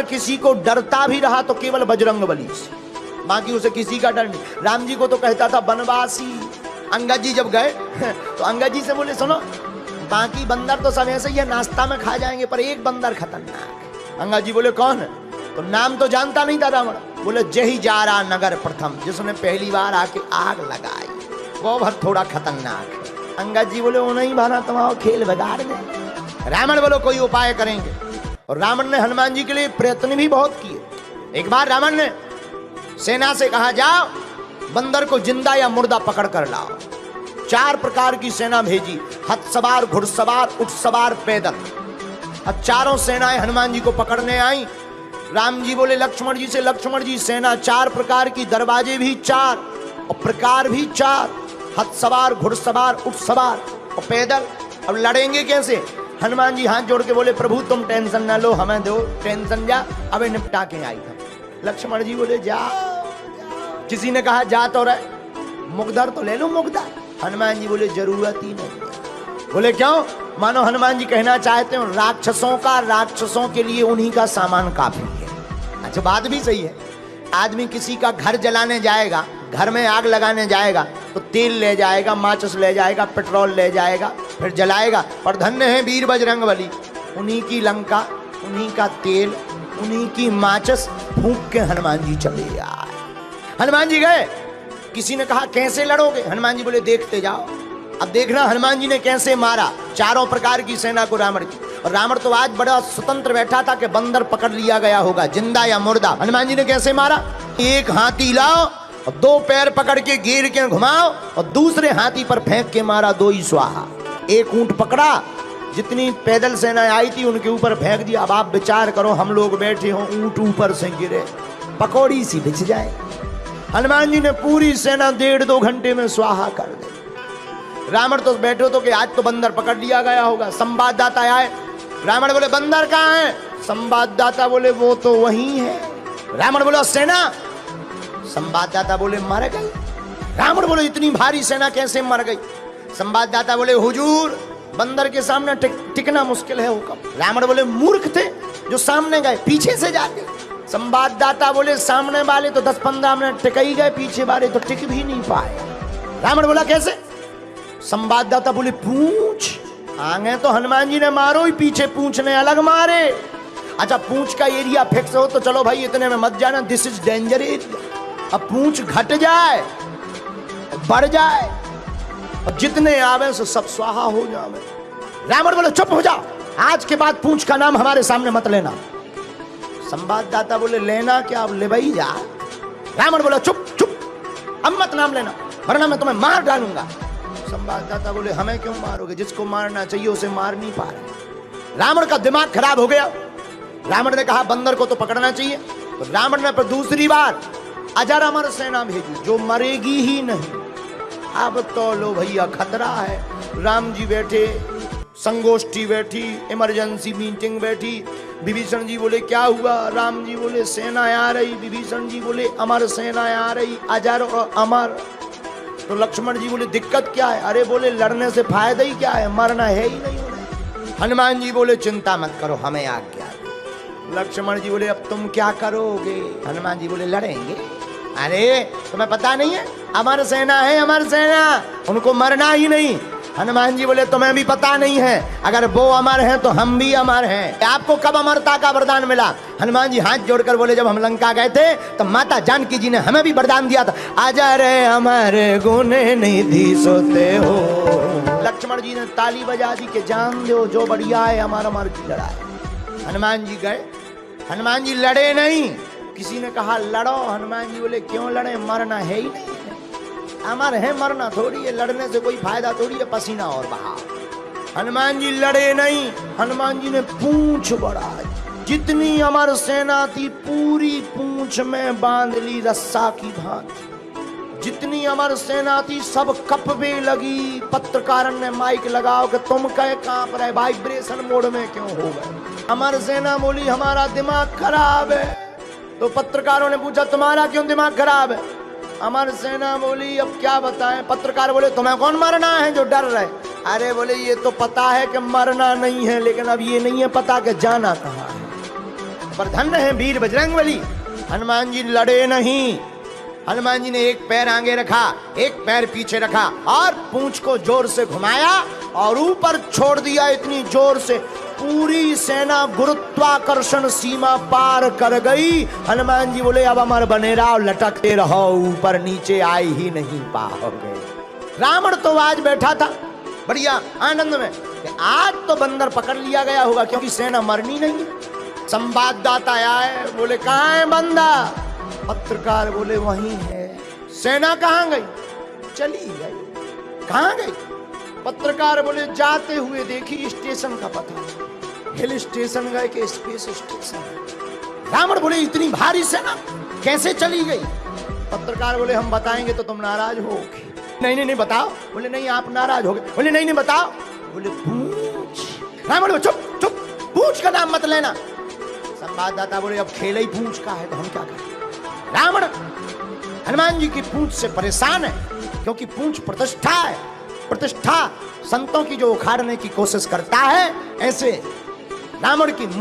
किसी को डरता भी रहा तो केवल बजरंगबली से, बाकी उसे किसी का डर नहीं। राम जी को तो कहता था बनवासी। अंगद जी जब गए तो अंगद जी से बोले सुनो, बाकी बंदर तो सब ऐसे ही है, नाश्ता में खा जाएंगे, पर एक बंदर खतरनाक। अंगद जी बोले कौन है? तो नाम तो जानता नहीं था रावण। बोले जही जा रहा नगर प्रथम, जिसने पहली बार आके आग लगाई, वो भर थोड़ा खतरनाक है। अंगद जी बोले वो नहीं भाना, तुम्हारा खेल बिगाड़ दे। रावण बोलो कोई उपाय करेंगे। और रावण ने हनुमान जी के लिए प्रयत्न भी बहुत किए। एक बार रावण ने सेना से कहा जाओ बंदर को जिंदा या मुर्दा पकड़ कर लाओ। 4 प्रकार की सेना भेजी, हथ सवार, घुड़सवार, ऊंट सवार, पैदल। अब चारों सेनाएं हनुमान जी को पकड़ने आई। राम जी बोले लक्ष्मण जी से, लक्ष्मण जी सेना 4 प्रकार की, दरवाजे भी 4 और प्रकार भी 4, हथ सवार, घुड़सवार, ऊंट सवार और पैदल। अब लड़ेंगे कैसे? हनुमान जी हाथ जोड़ के बोले प्रभु तुम टेंशन ना लो, हमें दो टेंशन, जा अब निपटा के आई था। लक्ष्मण जी बोले जा। किसी ने कहा जा तो रहे, मुगदर तो ले लो मुगदर। हनुमान जी बोले जरूरत ही नहीं। बोले क्यों? मानो हनुमान जी कहना चाहते हो राक्षसों के लिए उन्हीं का सामान काफी है। अच्छा बात भी सही है। आदमी किसी का घर जलाने जाएगा, घर में आग लगाने जाएगा तो तेल ले जाएगा, माचिस ले जाएगा, पेट्रोल ले जाएगा, फिर जलाएगा। पर धन्य है वीर बजरंगबली, उन्हीं की लंका, उन्हीं का तेल, उन्हीं की माचिस फूंक के हनुमान जी चले आए। हनुमान जी गए। किसी ने कहा कैसे लड़ोगे? हनुमान जी बोले देखते जाओ। अब देखना हनुमान जी ने कैसे मारा 4 प्रकार की सेना को रावण की। और रावण तो आज बड़ा स्वतंत्र बैठा था कि बंदर पकड़ लिया गया होगा, जिंदा या मुर्दा। हनुमान जी ने कैसे मारा? एक हाथी लाओ और 2 पैर पकड़ के घेर के घुमाओ और दूसरे हाथी पर फेंक के मारा, 2 ही स्वाहा। एक ऊंट पकड़ा, जितनी पैदल सेना आई थी उनके ऊपर फेंक दिया। अब आप विचार करो, हम लोग बैठे हो, ऊंट ऊपर से गिरे, पकौड़ी सी बिछ जाए। हनुमान जी ने पूरी सेना 1.5-2 घंटे में स्वाहा कर दी। रावण तो बैठे तो कि आज तो बंदर पकड़ लिया गया होगा। संवाददाता आए, रावण बोले बंदर कहाँ है? संवाददाता बोले वो तो वहीं है। रावण बोला सेना? संवाददाता बोले मर गई। रावण बोले इतनी भारी सेना कैसे मर गई? संवाददाता बोले हुजूर बंदर के सामने टिकना मुश्किल है हुक्म। रावण बोले मूर्ख थे जो सामने गए, पीछे से जाके। संवाददाता बोले सामने वाले तो 10-15 मिनट टिक ही गए, पीछे वाले तो टिक भी नहीं पाए। रावण बोला कैसे? संवाददाता बोले पूंछ। आगे तो हनुमान जी ने मारो ही, पीछे पूंछ ने अलग मारे। अच्छा पूंछ का एरिया फिक्स हो तो चलो भाई इतने में मत जाना, दिस इज डेंजर एरिया। अब पूंछ घट जाए, बढ़ जाए और जितने आवे सो सब स्वाहा हो जावे। रावण बोले चुप हो जाओ, आज के बाद पूंछ का नाम हमारे सामने मत लेना। संवाददाता बोले लेना क्या? अब ले भाई जा। रावण बोला चुप चुप, अब मत नाम लेना वरना मैं तुम्हें मार डालूंगा। संवाददाता बोले हमें क्यों मारोगे? जिसको मारना चाहिए उसे मार नहीं पा रहे। रावण का दिमाग खराब हो गया। रावण ने कहा बंदर को तो पकड़ना चाहिए। तो रावण ने पर दूसरी बार अजर अमर सेना भेजी जो मरेगी ही नहीं। अब तो लो भैया खतरा है। राम जी बैठे, संगोष्ठी बैठी, इमरजेंसी मीटिंग बैठी। विभीषण जी बोले क्या हुआ? राम जी बोले सेना आ रही। विभीषण जी बोले अमर सेना आ रही, अजर और अमर। तो लक्ष्मण जी बोले दिक्कत क्या है? अरे बोले लड़ने से फायदा ही क्या है, मरना है ही नहीं उन्हें। हनुमान जी बोले चिंता मत करो, हमें आज्ञा दो। लक्ष्मण जी बोले अब तुम क्या करोगे? हनुमान जी बोले लड़ेंगे। अरे तुम्हें पता नहीं है अमर सेना है, अमर सेना, उनको मरना ही नहीं। हनुमान जी बोले तुम्हें भी पता नहीं है, अगर वो अमर हैं तो हम भी अमर हैं। आपको कब अमरता का वरदान मिला? हनुमान जी हाथ जोड़कर बोले जब हम लंका गए थे तो माता जानकी जी ने हमें भी वरदान दिया था, अजर अमर गुण निधि सोते हो। लक्ष्मण जी ने ताली बजा दी कि जान दो जो बढ़िया है अमर अमर की लड़ाई। हनुमान जी गए, हनुमान जी लड़े नहीं। किसी ने कहा लड़ो, हनुमान जी बोले क्यों लड़े, मरना है ही नहीं। अमर है, मरना थोड़ी है, लड़ने से कोई फायदा थोड़ी है, पसीना और बहा। हनुमान जी लड़े नहीं। हनुमान जी ने पूंछ बढ़ाई, जितनी अमर सेना थी पूरी पूंछ में बांध ली रस्सा की भांति। जितनी अमर सेना थी सब कपवे लगी। पत्रकार ने माइक लगाओ कि तुम कहे कांप रहे, वाइब्रेशन मोड में क्यों हो गए? अमर सेना बोली हमारा दिमाग खराब है। तो पत्रकारों ने पूछा तुम्हारा क्यों दिमाग खराब है? अमर सेना बोली अब क्या बताएं। पत्रकार बोले तुम्हें कौन मरना है जो डर रहे? अरे बोले ये तो पता है कि मरना नहीं है, लेकिन अब ये नहीं है पता कि जाना कहाँ है। पर धन्य है वीर बजरंगबली। हनुमान जी लड़े नहीं। हनुमान जी ने एक पैर आगे रखा, एक पैर पीछे रखा और पूंछ को जोर से घुमाया और ऊपर छोड़ दिया इतनी जोर से, पूरी सेना गुरुत्वाकर्षण सीमा पार कर गई। हनुमान जी बोले अब अमर बने रहो, लटकते रहो, ऊपर नीचे आ ही नहीं पाओगे। रावण तो आज बैठा था बढ़िया आनंद में कि आज तो बंदर पकड़ लिया गया होगा, क्योंकि सेना मरनी नहीं है। संवाददाता आए, बोले कहाँ है बंदर? पत्रकार बोले वहीं है। सेना कहाँ गई? चली गई। कहाँ गई? पत्रकार बोले जाते हुए देखी, स्टेशन का पता। हिल स्टेशन गए कि स्पेस स्टेशन? रावण बोले इतनी भारी सेना कैसे चली गई? पत्रकार बोले हम बताएंगे तो तुम नाराज होगे। नहीं बताओ। बोले नहीं आप नाराज होगे। बोले नहीं बताओ। बोले पूछ। रावण बोले चुप चुप, पूछ का नाम मत लेना। संवाददाता बोले अब खेल ही पूछ का है तो हम क्या करें? रावण हनुमान जी की पूंछ से परेशान है, क्योंकि पूंछ प्रतिष्ठा है। प्रतिष्ठा संतों की जो उखाड़ने की कोशिश करता है, ऐसे रावण की